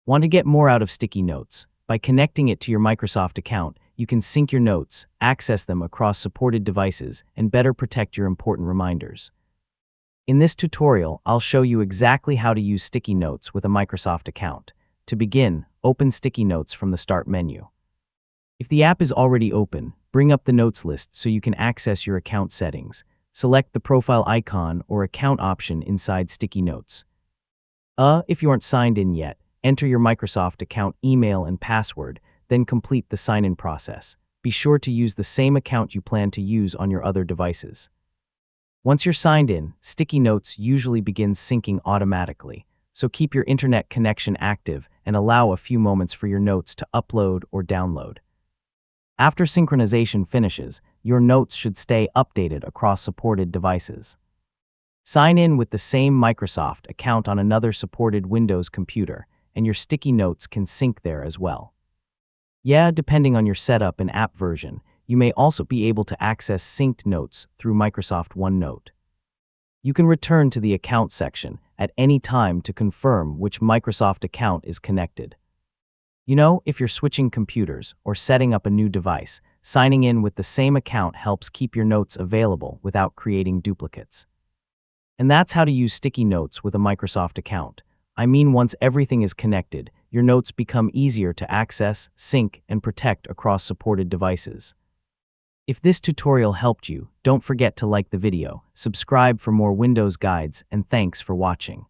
Want to get more out of sticky notes? By connecting it to your Microsoft account, you can sync your notes, access them across supported devices, and better protect your important reminders. In this tutorial, I'll show you exactly how to use sticky notes with a Microsoft account. To begin, open Sticky Notes from the Start menu. If the app is already open, bring up the Notes list so you can access your account settings. Select the profile icon or account option inside Sticky Notes. If you aren't signed in yet, enter your Microsoft account email and password, then complete the sign-in process. Be sure to use the same account you plan to use on your other devices. Once you're signed in, Sticky Notes usually begins syncing automatically, so keep your internet connection active and allow a few moments for your notes to upload or download. After synchronization finishes, your notes should stay updated across supported devices. Sign in with the same Microsoft account on another supported Windows computer, and your sticky notes can sync there as well. Depending on your setup and app version, you may also be able to access synced notes through Microsoft OneNote. You can return to the Account section at any time to confirm which Microsoft account is connected. If you're switching computers or setting up a new device, signing in with the same account helps keep your notes available without creating duplicates. And that's how to use sticky notes with a Microsoft account. Once everything is connected, your notes become easier to access, sync, and protect across supported devices. If this tutorial helped you, don't forget to like the video, subscribe for more Windows guides, and thanks for watching.